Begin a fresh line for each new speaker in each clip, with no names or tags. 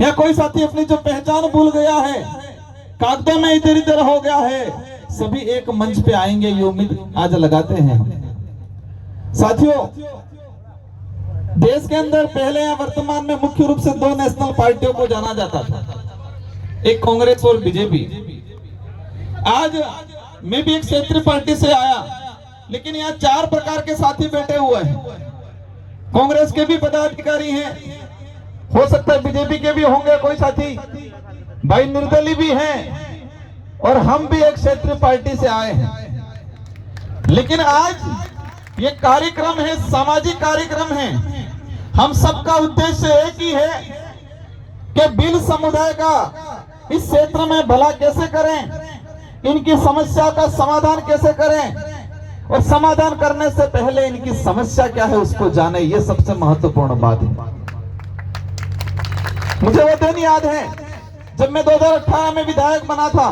या कोई साथी अपनी जो पहचान भूल गया है, कागजों में इधर इधर हो गया है, सभी एक मंच पे आएंगे ये उम्मीद आज लगाते हैं हम। साथियों, देश के अंदर पहले या वर्तमान में मुख्य रूप से दो नेशनल पार्टियों को जाना जाता था, एक कांग्रेस और बीजेपी। आज मैं भी एक क्षेत्रीय पार्टी से आया, लेकिन यहाँ चार प्रकार के साथी बैठे हुए हैं। कांग्रेस के भी पदाधिकारी हैं, हो सकता है बीजेपी के भी होंगे कोई साथी, भाई निर्दलीय भी हैं, और हम भी एक क्षेत्रीय पार्टी से आए हैं। लेकिन आज ये कार्यक्रम है, सामाजिक कार्यक्रम है। हम सबका उद्देश्य एक ही है कि भील समुदाय का इस क्षेत्र में भला कैसे करें, इनकी समस्या का समाधान कैसे करें, और समाधान करने से पहले इनकी समस्या क्या है उसको जाने, ये सबसे महत्वपूर्ण बात है। मुझे वो दिन याद है जब मैं 2018 में विधायक बना था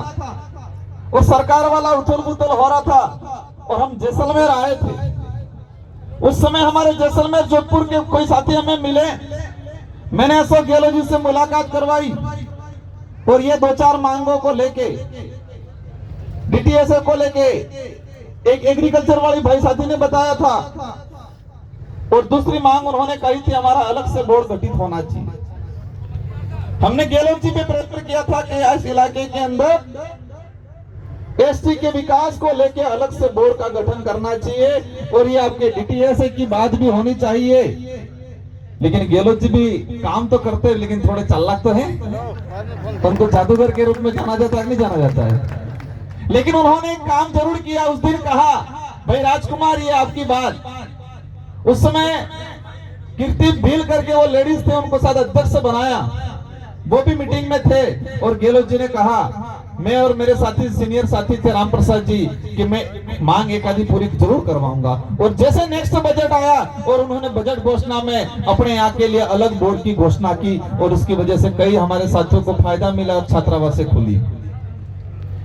और सरकार वाला उथल पुथल हो रहा था और हम जैसलमेर आए थे। उस समय हमारे जैसलमेर जोधपुर के कोई साथी हमें मिले, मैंने अशोक गहलोत जी से मुलाकात करवाई और ये दो चार मांगों को लेके, डीटीएसए को लेके, एक एग्रीकल्चर वाली भाई साथी ने बताया था, और दूसरी मांग उन्होंने कही थी हमारा अलग से बोर्ड गठित होना चाहिए। हमने गहलोत जी पे प्रयत्न किया था कि इस इलाके के अंदर एसटी के विकास को लेके अलग से बोर्ड का गठन करना चाहिए और ये आपके डीटीएसए की बात भी होनी चाहिए। लेकिन गहलोत जी भी काम तो करते हैं, लेकिन थोड़े चालाक तो हैं, उनको जादूगर के रूप में जाना जाता है, नहीं जाना जाता है। लेकिन उन्होंने एक काम जरूर किया, उस दिन कहा भाई राजकुमार ये आपकी बात। उस समय कीर्ति भील करके वो लेडीज थे, उनको शायद अध्यक्ष बनाया, वो भी मीटिंग में थे, और गहलोत जी ने कहा, मैं और मेरे साथी सीनियर साथी थे राम प्रसाद जी, कि मैं मांग एक आधी पूरी जरूर करवाऊंगा। और जैसे नेक्स्ट बजट आया और उन्होंने बजट घोषणा में अपने यहाँ के लिए अलग बोर्ड की घोषणा की, और उसकी वजह से कई हमारे साथियों को फायदा मिला और छात्रावासें खुली।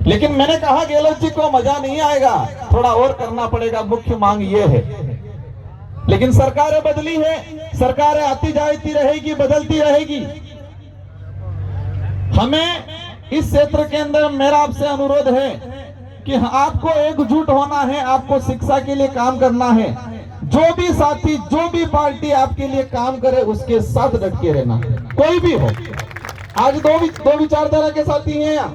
लेकिन मैंने कहा गहलोत जी को मजा नहीं आएगा, थोड़ा और करना पड़ेगा, मुख्य मांग ये है। लेकिन सरकारें बदली है, सरकारें आती जाती रहेगी, बदलती रहेगी। हमें इस क्षेत्र के अंदर मेरा आपसे अनुरोध है कि आपको एकजुट होना है, आपको शिक्षा के लिए काम करना है। जो भी साथी, जो भी पार्टी आपके लिए काम करे उसके साथ डट के रहना, कोई भी हो। आज दो विचारधारा के साथी हैं यहाँ,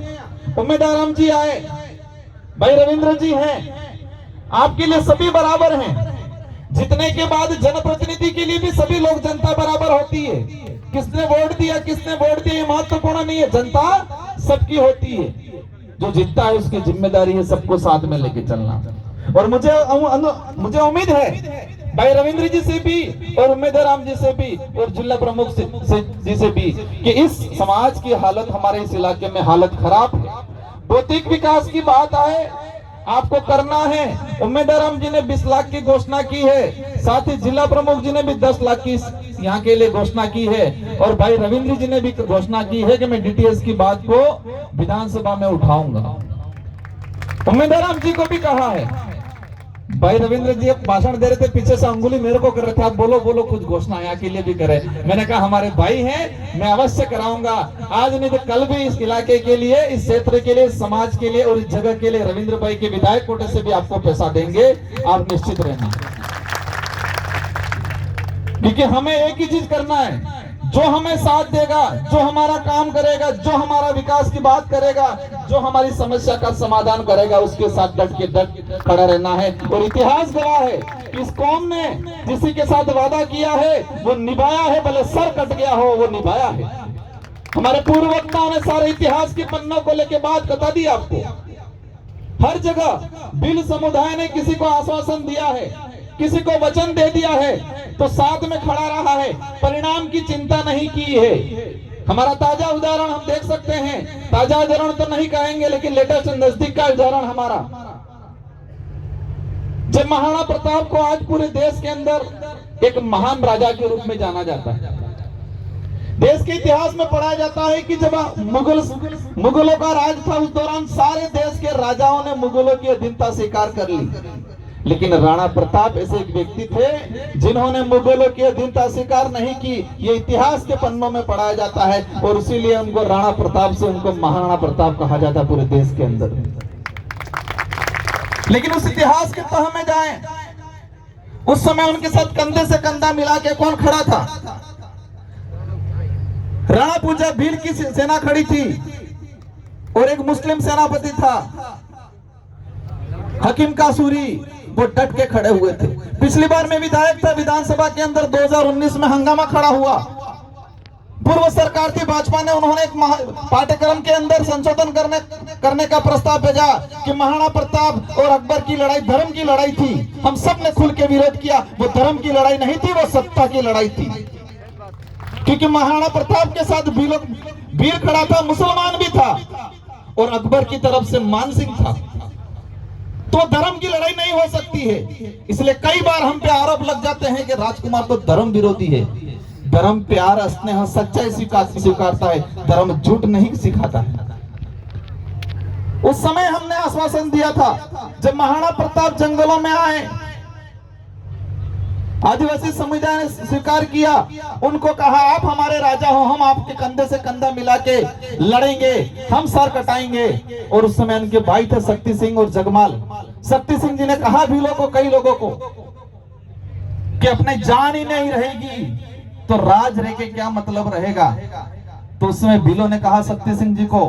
उम्मीदवार जी आए, भाई रविंद्र जी हैं, आपके लिए सभी बराबर हैं। जीतने के बाद जनप्रतिनिधि के लिए भी सभी लोग, जनता बराबर होती है। किसने वोट दिया, किसने वोट दिया ये महत्वपूर्ण नहीं है, जनता सबकी होती है। जो जीतता है उसकी जिम्मेदारी है सबको साथ में लेके चलना। और मुझे उम्मीद है भाई रविंद्र जी से भी और उम्मीदवार राम जी से भी और जिला प्रमुख जी से भी कि इस समाज की हालत, हमारे इस इलाके में हालत खराब है। भौतिक विकास की बात आए, आपको करना है। उम्मीदवार राम जी ने 20 लाख की घोषणा की है, साथ ही जिला प्रमुख जी ने भी 10 लाख की यहाँ के लिए घोषणा की है, और भाई रविंद्र जी ने भी घोषणा की है कि मैं डीटीएस की बात को विधानसभा में उठाऊंगा। उम्मीदवार राम जी को भी कहा है, भाई रविंद्र जी भाषण दे रहे थे, पीछे से अंगुली मेरे को कर रहे थे, आप बोलो बोलो कुछ घोषणा यहाँ के लिए भी करे। मैंने कहा हमारे भाई हैं, मैं अवश्य कराऊंगा, आज नहीं तो कल भी इस इलाके के लिए, इस क्षेत्र के लिए, समाज के लिए और इस जगह के लिए रविंद्र भाई के विधायक कोटे से भी आपको पैसा देंगे, आप निश्चित रहना। क्योंकि हमें एक ही चीज करना है, जो हमें साथ देगा, जो हमारा काम करेगा, जो हमारा विकास की बात करेगा, जो हमारी समस्या का समाधान करेगा, उसके साथ डट के डट खड़ा रहना है। और इतिहास गवाह है कि इस कौम ने जिसी के साथ वादा किया है वो निभाया है, भले सर कट गया हो वो निभाया है। हमारे पूर्व वक्ताओं ने सारे इतिहास के पन्नों को लेकर बात बता दी आपको। हर जगह भील समुदाय ने किसी को आश्वासन दिया है, किसी को वचन दे दिया है तो साथ में खड़ा रहा है, परिणाम की चिंता नहीं की है। हमारा ताजा उदाहरण हम देख सकते हैं, ताजा उदाहरण तो नहीं कहेंगे लेकिन लेटेस्ट नजदीक का उदाहरण हमारा, जब महाराणा प्रताप को आज पूरे देश के अंदर एक महान राजा के रूप में जाना जाता है। देश के इतिहास में पढ़ाया जाता है कि जब मुगलों का राज था, उस दौरान सारे देश के राजाओं ने मुगलों की अधीनता स्वीकार कर ली। लेकिन राणा प्रताप ऐसे एक व्यक्ति थे जिन्होंने मुगलों की अधीनता स्वीकार नहीं की। ये इतिहास के पन्नों में पढ़ाया जाता है और इसीलिए उनको राणा प्रताप से उनको महाराणा प्रताप कहा जाता है पूरे देश के अंदर। लेकिन उस इतिहास के तह में जाएं, उस समय उनके साथ कंधे से कंधा मिला के कौन खड़ा था? राणा पूजा भील की सेना खड़ी थी और एक मुस्लिम सेनापति था हकीम कासूरी, वो डट के खड़े हुए थे। पिछली बार में विधायक था, विधानसभा के अंदर 2019 में हंगामा खड़ा हुआ। पूर्व सरकार थी भाजपा ने, उन्होंने एक पाठ्यक्रम के अंदर संशोधन करने का प्रस्ताव भेजा कि महाराणा प्रताप और अकबर की लड़ाई धर्म की लड़ाई थी। हम सब ने खुल के विरोध किया। वो धर्म की लड़ाई नहीं थी, वो सत्ता की लड़ाई थी, क्योंकि महाराणा प्रताप के साथ वीर खड़ा था, मुसलमान भी था और अकबर की तरफ से मान सिंह था। तो धर्म की लड़ाई नहीं हो सकती है। इसलिए कई बार हम पे आरोप लग जाते हैं कि राजकुमार तो धर्म विरोधी है। धर्म प्यार, स्नेह, सच्चाई स्वीकारता है, धर्म झूठ नहीं सिखाता है। उस समय हमने आश्वासन दिया था, जब महाराणा प्रताप जंगलों में आए, आदिवासी समुदाय ने स्वीकार किया, उनको कहा आप हमारे राजा हो, हम आपके कंधे से कंधा मिला के लड़ेंगे, हम सर कटाएंगे। और उस समय उनके भाई थे शक्ति सिंह और जगमाल। शक्ति सिंह जी ने कहा भीलों को, कई लोगों को, कि अपने जान ही नहीं रहेगी तो राज रह के क्या मतलब रहेगा। तो उस समय भीलों ने कहा शक्ति सिंह जी को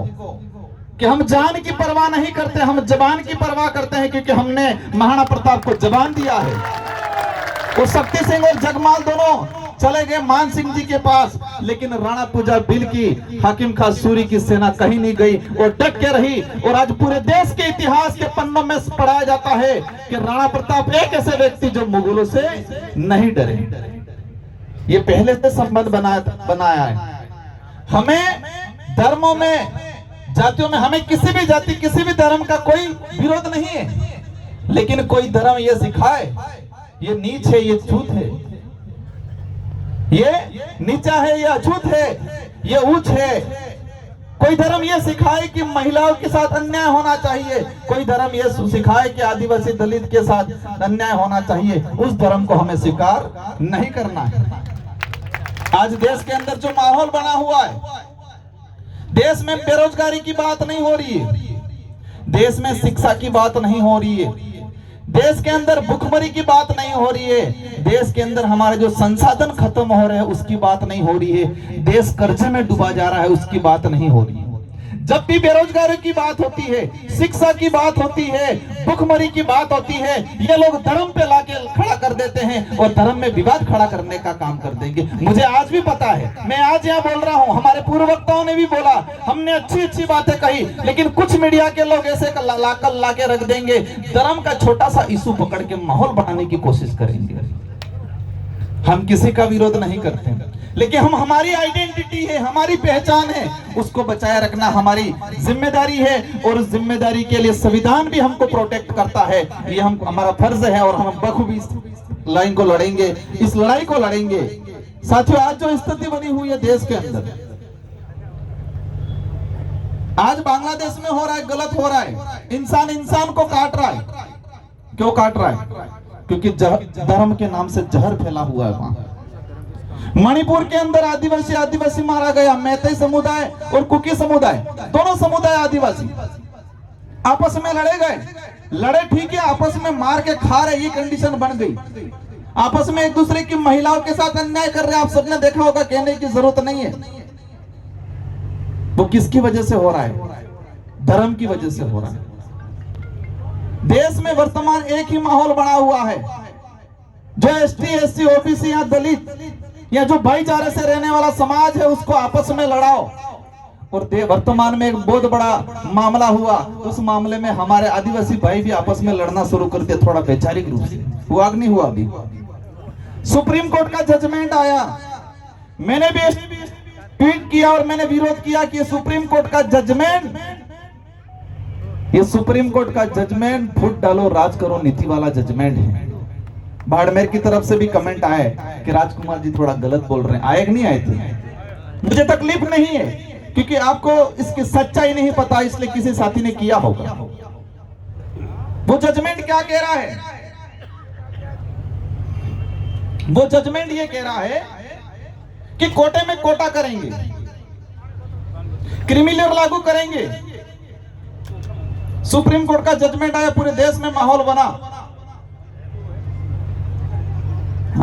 कि हम जान की परवाह नहीं करते, हम जबान की परवाह करते हैं, क्योंकि हमने महाराणा प्रताप को जबान दिया है। वो शक्ति सिंह और जगमाल दोनों चले गए मान सिंह जी के पास, लेकिन राणा पूजा भील की हाकिम कासूरी की सेना कहीं नहीं गई और डट के रही। और आज पूरे देश के इतिहास के पन्नों में पढ़ाया जाता है कि राणा प्रताप एक ऐसे व्यक्ति जो मुगलों से नहीं डरे। ये पहले से संबंध बनाया है। हमें धर्मों में, जातियों में, हमें किसी भी जाति, किसी भी धर्म का कोई विरोध नहीं है, लेकिन कोई धर्म ये सिखाए ये नीच है, ये छूत है, ये नीचा है, ये अछूत है, ये ऊंच है। कोई धर्म ये सिखाए कि महिलाओं के साथ अन्याय होना चाहिए, कोई धर्म ये सिखाए कि आदिवासी दलित के साथ अन्याय होना चाहिए, उस धर्म को हमें स्वीकार नहीं करना है। आज देश के अंदर जो माहौल बना हुआ है, देश में बेरोजगारी की बात नहीं हो रही है, देश में शिक्षा की बात नहीं हो रही है, देश के अंदर भुखमरी की बात नहीं हो रही है, देश के अंदर हमारे जो संसाधन खत्म हो रहे हैं उसकी बात नहीं हो रही है, देश कर्जे में डूबा जा रहा है उसकी बात नहीं हो रही है। जब भी बेरोजगारी की बात होती है, शिक्षा की बात होती है, भुखमरी की बात होती है, ये लोग धर्म पे लाके खड़ा कर देते हैं और धर्म में विवाद खड़ा करने का काम कर देंगे। मुझे आज भी पता है, मैं आज यहाँ बोल रहा हूँ, हमारे पूर्व वक्ताओं ने भी बोला, हमने अच्छी अच्छी बातें कही, लेकिन कुछ मीडिया के लोग ऐसे लाके रख देंगे, धर्म का छोटा सा इशू पकड़ के माहौल बनाने की कोशिश करेंगे। हम किसी का विरोध नहीं करते, लेकिन हम, हमारी आइडेंटिटी है, हमारी पहचान है, उसको बचाए रखना हमारी जिम्मेदारी है। और उस जिम्मेदारी के लिए संविधान भी हमको प्रोटेक्ट करता है, ये हमारा फर्ज है और हम बखूबी इस लाइन को लड़ेंगे, इस लड़ाई को लड़ेंगे। साथियों, आज जो स्थिति बनी हुई है देश के अंदर, आज बांग्लादेश में हो रहा है, गलत हो रहा है, इंसान इंसान को काट रहा है। क्यों काट रहा है? क्योंकि धर्म के नाम से जहर फैला हुआ है। वहां मणिपुर के अंदर आदिवासी मारा गया, मैतेई समुदाय और कुकी समुदाय, दोनों समुदाय आदिवासी आपस में लड़े गए, लड़े ठीक है, आपस में मार के खा रहे, ये कंडीशन बन गई। आपस में एक दूसरे की महिलाओं के साथ अन्याय कर रहे हैं, आप सबने देखा होगा, कहने की जरूरत नहीं है। वो किसकी वजह से हो रहा है? धर्म की वजह से हो रहा है। देश में वर्तमान एक ही माहौल बना हुआ है, जो एसटी, एससी, ओबीसी या दलित या जो भाईचारे से रहने वाला समाज है उसको आपस में लड़ाओ। और वर्तमान में एक बहुत बड़ा मामला हुआ, उस मामले में हमारे आदिवासी भाई भी आपस में लड़ना शुरू कर दिया, थोड़ा वैचारिक रूप से। हुआ कि नहीं हुआ? अभी सुप्रीम कोर्ट का जजमेंट आया, मैंने भी ट्वीट किया और मैंने विरोध किया कि सुप्रीम कोर्ट का जजमेंट, ये सुप्रीम कोर्ट का जजमेंट फुट डालो राज करो नीति वाला जजमेंट है। बाड़मेर की तरफ से भी कमेंट आए कि राजकुमार जी थोड़ा गलत बोल रहे हैं। आए कि नहीं आए थे? मुझे तकलीफ नहीं है, क्योंकि आपको इसकी सच्चाई नहीं पता, इसलिए किसी साथी ने किया होगा। वो जजमेंट क्या कह रहा है? वो जजमेंट ये कह रहा है कि कोटे में कोटा करेंगे, क्रिमिनल लागू करेंगे। सुप्रीम कोर्ट का जजमेंट आया, पूरे देश में माहौल बना।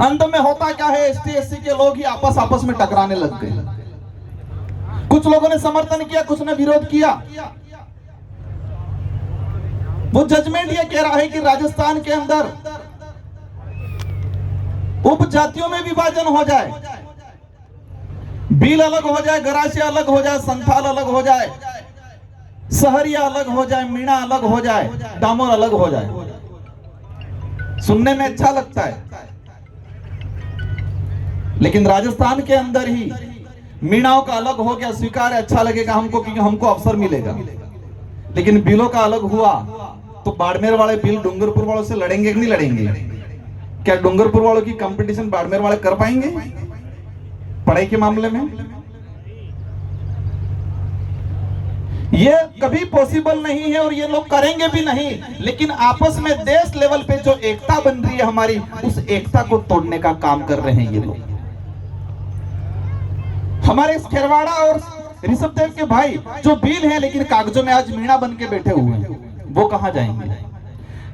अंत में होता क्या है, एसटी एससी के लोग ही आपस में टकराने लग गए। कुछ लोगों ने समर्थन किया, कुछ ने विरोध किया। वो जजमेंट ये कह रहा है कि राजस्थान के अंदर उपजातियों में विभाजन हो जाए, भील अलग हो जाए, गरासिया अलग हो जाए, संथाल अलग हो जाए, सहरिया अलग हो जाए, मीणा अलग हो जाए, डामोर अलग हो जाए। सुनने में अच्छा लगता है, लेकिन राजस्थान के अंदर ही मीणाओं का अलग हो गया, स्वीकार है, अच्छा लगेगा हमको क्योंकि हमको अवसर मिलेगा। लेकिन भीलों का अलग हुआ तो बाड़मेर वाले भील डूंगरपुर वालों से लड़ेंगे कि नहीं लड़ेंगे? क्या डूंगरपुर वालों की कंपटीशन बाड़मेर वाले कर पाएंगे पढ़ाई के मामले में? ये कभी पॉसिबल नहीं है और ये लोग करेंगे भी नहीं। लेकिन आपस में देश लेवल पे जो एकता बन रही है हमारी, उस एकता को तोड़ने का काम कर रहे हैं ये लोग। हमारे खेरवाड़ा और ऋषभदेव के भाई जो भील हैं लेकिन कागजों में आज मीणा बन के बैठे हुए हैं, वो कहां जाएंगे?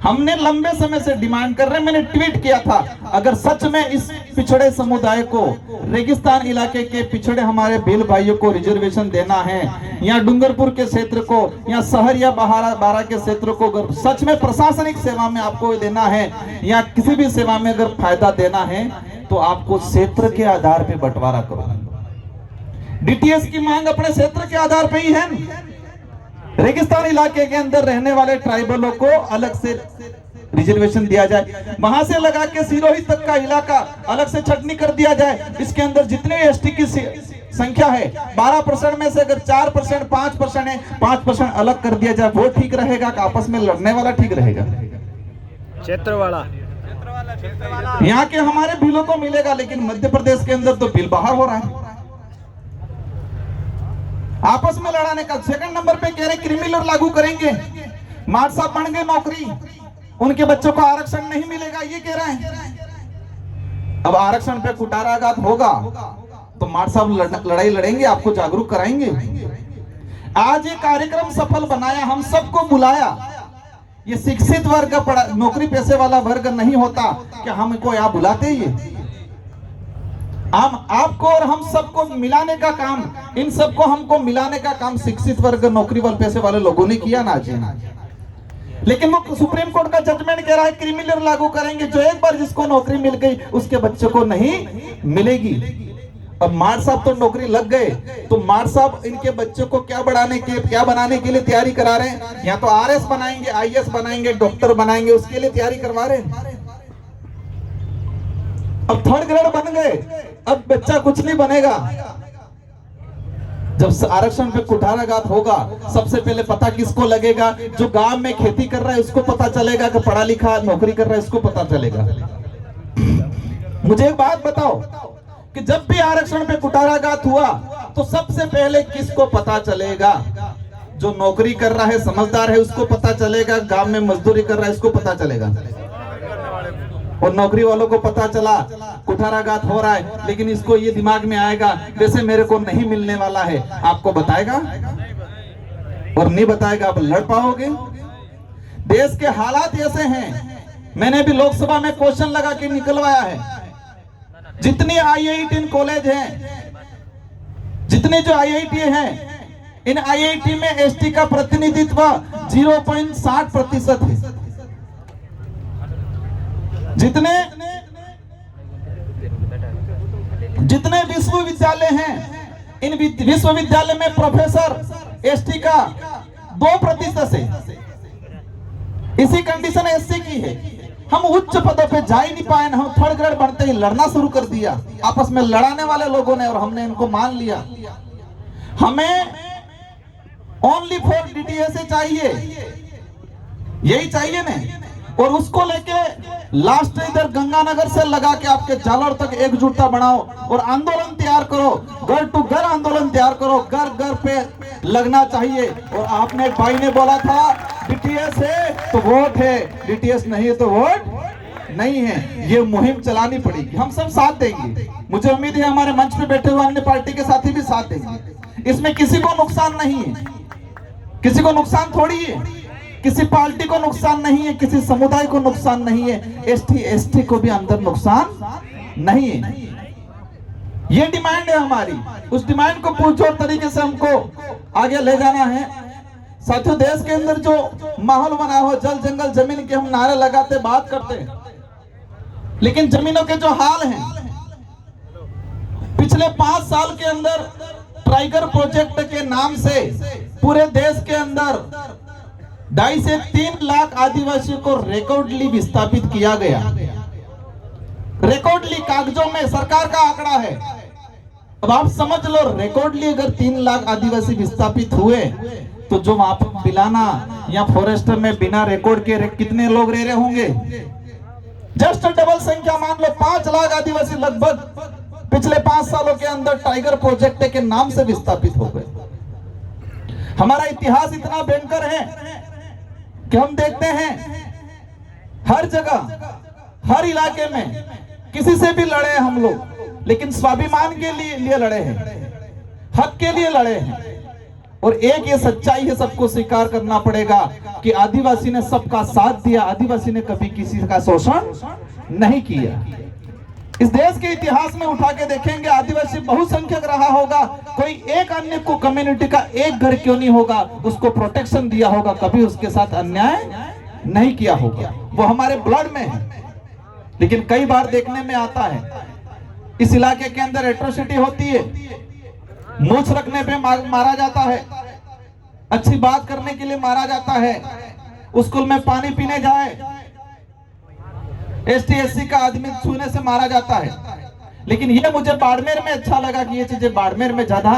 हमने लंबे समय से डिमांड कर रहे हैं, मैंने ट्वीट किया था, अगर सच में इस पिछड़े समुदाय को, रेगिस्तान इलाके के पिछड़े हमारे भील भाइयों को रिजर्वेशन देना है, या डूंगरपुर के क्षेत्र को, या शहर या बारा के क्षेत्र को अगर सच में प्रशासनिक सेवा में आपको देना है या किसी भी सेवा में अगर फायदा देना है, तो आपको क्षेत्र के आधार पर बंटवारा करो। डीटीएस की मांग अपने क्षेत्र के आधार पर ही है। रेगिस्तान इलाके के अंदर रहने वाले ट्राइबलों को अलग से रिजर्वेशन दिया जाए, वहां से लगा के सिरोही तक का इलाका अलग से छटनी कर दिया जाए। इसके अंदर जितने एसटी की संख्या है 12% में से अगर 4%, 5% है, 5% अलग कर दिया जाए। वो ठीक रहेगा कि आपस में लड़ने वाला ठीक रहेगा?
क्षेत्र वाला
यहाँ के हमारे भीलों को मिलेगा, लेकिन मध्य प्रदेश के अंदर तो बिल बाहर हो रहा है आपस में लड़ाने का। सेकंड नंबर पे कह रहे क्रिमिनल लागू करेंगे, मार साहब बन गए नौकरी, उनके बच्चों को आरक्षण नहीं मिलेगा, ये कह रहे हैं। अब आरक्षण पे कुटाराघात होगा तो मार साहब लड़ाई लड़ेंगे, आपको जागरूक कराएंगे। आज ये कार्यक्रम सफल बनाया, हम सबको बुलाया। ये शिक्षित वर्ग, नौकरी पैसे वाला वर्ग नहीं होता कि हमको यहाँ बुलाते ही। हम आपको और हम सबको मिलाने का काम, इन सबको हमको मिलाने का काम शिक्षित वर्ग, नौकरी वाले पैसे वाले लोगों ने किया ना जी। लेकिन वो सुप्रीम कोर्ट का जजमेंट कह रहा है क्रिमिनल लागू करेंगे, जो एक बार जिसको नौकरी मिल गई उसके बच्चे को नहीं मिलेगी। अब मार साहब तो नौकरी लग गए, तो मार साहब इनके बच्चों को क्या बनाने के लिए तैयारी करा रहे हैं? या तो आरएस बनाएंगे, आईएएस बनाएंगे, डॉक्टर बनाएंगे, उसके लिए तैयारी करवा रहे हैं। अब थर्ड ग्रेड बन गए, अब बच्चा कुछ नहीं बनेगा। जब आरक्षण पे कुठाराघात होगा, सबसे पहले पता किसको लगेगा? जो गांव में खेती कर रहा है उसको पता चलेगा कि पढ़ा लिखा नौकरी कर रहा है, इसको पता चलेगा। मुझे एक बात बताओ कि जब भी आरक्षण पे कुठाराघात हुआ तो सबसे पहले किसको पता चलेगा? जो नौकरी कर रहा है, समझदार है, उसको पता चलेगा। गांव में मजदूरी कर रहा है, उसको पता चलेगा। और नौकरी वालों को पता चला कुठाराघात हो रहा है, लेकिन इसको ये दिमाग में आएगा वैसे मेरे को नहीं मिलने वाला है, आपको बताएगा और नहीं बताएगा, आप लड़ पाओगे? देश के हालात ऐसे हैं। मैंने भी लोकसभा में क्वेश्चन लगा के निकलवाया है, जितने IIT कॉलेज हैं, जितने जो IIT हैं, इन IIT में एसटी का प्रतिनिधित्व 0.60% है। जितने विश्वविद्यालय हैं, इन विश्वविद्यालय में प्रोफेसर एसटी का 2% है। इसी कंडीशन एससी की है। हम उच्च पदों पे जा ही नहीं पाए, हम थर्ड ग्रेड बनते ही लड़ना शुरू कर दिया आपस में लड़ाने वाले लोगों ने, और हमने इनको मान लिया। हमें ओनली फॉर डीटीएस चाहिए, यही चाहिए ना। और उसको लेके लास्ट इधर गंगानगर से लगा के आपके जालौर तक एकजुटता बनाओ और आंदोलन तैयार करो, घर टू घर आंदोलन तैयार करो, घर घर पे लगना चाहिए। और आपने एक भाई ने बोला था डीटीएस है तो वोट है, डीटीएस नहीं है तो वोट नहीं है, ये मुहिम चलानी पड़ेगी। हम सब साथ देंगे, मुझे उम्मीद है हमारे मंच पे बैठे हुए अन्य पार्टी के साथी भी साथ देंगे। इसमें किसी को नुकसान नहीं है, किसी को नुकसान थोड़ी है, किसी पार्टी को नुकसान नहीं है, किसी समुदाय को नुकसान नहीं है, एसटी को भी अंदर नुकसान नहीं है। ये डिमांड है हमारी, उस डिमांड को पुरजोर तरीके से हमको आगे ले जाना है। साथियों, देश के अंदर जो माहौल बना हो, जल जंगल जमीन के, हम नारे लगाते बात करते हैं, लेकिन जमीनों के जो हाल हैं, पिछले 5 साल के अंदर टाइगर प्रोजेक्ट के नाम से पूरे देश के अंदर 2.5 से 3 लाख आदिवासियों को रिकॉर्डली विस्थापित किया गया। रिकॉर्डली कागजों में सरकार का आंकड़ा है। अब आप समझ लो, रिकॉर्डली अगर 3 लाख आदिवासी विस्थापित हुए तो जो वहां पर पिलाना या फॉरेस्ट में बिना रिकॉर्ड के कितने लोग रह रहे होंगे? जस्ट डबल संख्या मान लो, 5 लाख आदिवासी लगभग पिछले 5 सालों के अंदर टाइगर प्रोजेक्ट के नाम से विस्थापित हो गए। हमारा इतिहास इतना भयंकर है कि हम देखते हैं हर जगह, हर इलाके में किसी से भी लड़े हम लोग, लेकिन स्वाभिमान के लिए लड़े हैं, हक के लिए लड़े हैं। और एक ये सच्चाई है, सबको स्वीकार करना पड़ेगा कि आदिवासी ने सबका साथ दिया, आदिवासी ने कभी किसी का शोषण नहीं किया। इस देश के इतिहास में उठा के देखेंगे, आदिवासी बहुसंख्यक रहा होगा, कोई एक अन्य को कम्युनिटी का एक घर क्यों नहीं होगा, उसको प्रोटेक्शन दिया होगा, कभी उसके साथ अन्याय नहीं किया होगा। वो हमारे ब्लड में है। लेकिन कई बार देखने में आता है इस इलाके के अंदर एट्रोसिटी होती है, मूछ रखने पे मारा जाता है, अच्छी बात करने के लिए मारा जाता है, स्कूल में पानी पीने जाए ST-SC का आदमी छूने से मारा जाता है। लेकिन ये मुझे बाड़मेर में अच्छा लगा कि ये चीजें बाड़मेर में ज्यादा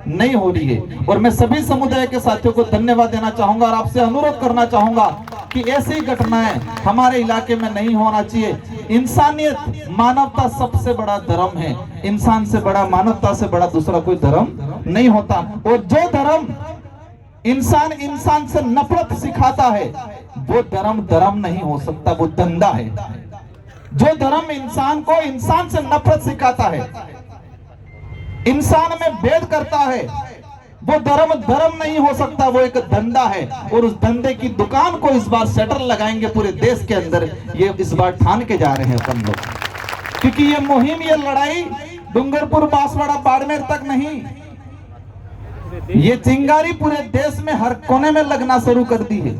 नहीं हो रही है। और मैं सभी समुदाय के साथियों को धन्यवाद देना चाहूंगा और आपसे अनुरोध करना चाहूंगा कि ऐसी घटनाएं हमारे इलाके में नहीं होना चाहिए। इंसानियत, मानवता सबसे बड़ा धर्म है। इंसान से बड़ा, मानवता से बड़ा दूसरा कोई धर्म नहीं होता। और जो धर्म इंसान से नफरत सिखाता है, वो धर्म नहीं हो सकता, वो धंधा है। जो धर्म इंसान को इंसान से नफरत सिखाता है, इंसान में भेद करता है, वो धर्म नहीं हो सकता, वो एक धंधा है। और उस धंधे की दुकान को इस बार शटर लगाएंगे पूरे देश के अंदर, ये इस बार ठान के जा रहे हैं अपन लोग। क्योंकि ये मुहिम, ये लड़ाई डूंगरपुर, बांसवाड़ा, बाड़मेर तक नहीं, ये चिंगारी पूरे देश में हर कोने में लगना शुरू कर दी है।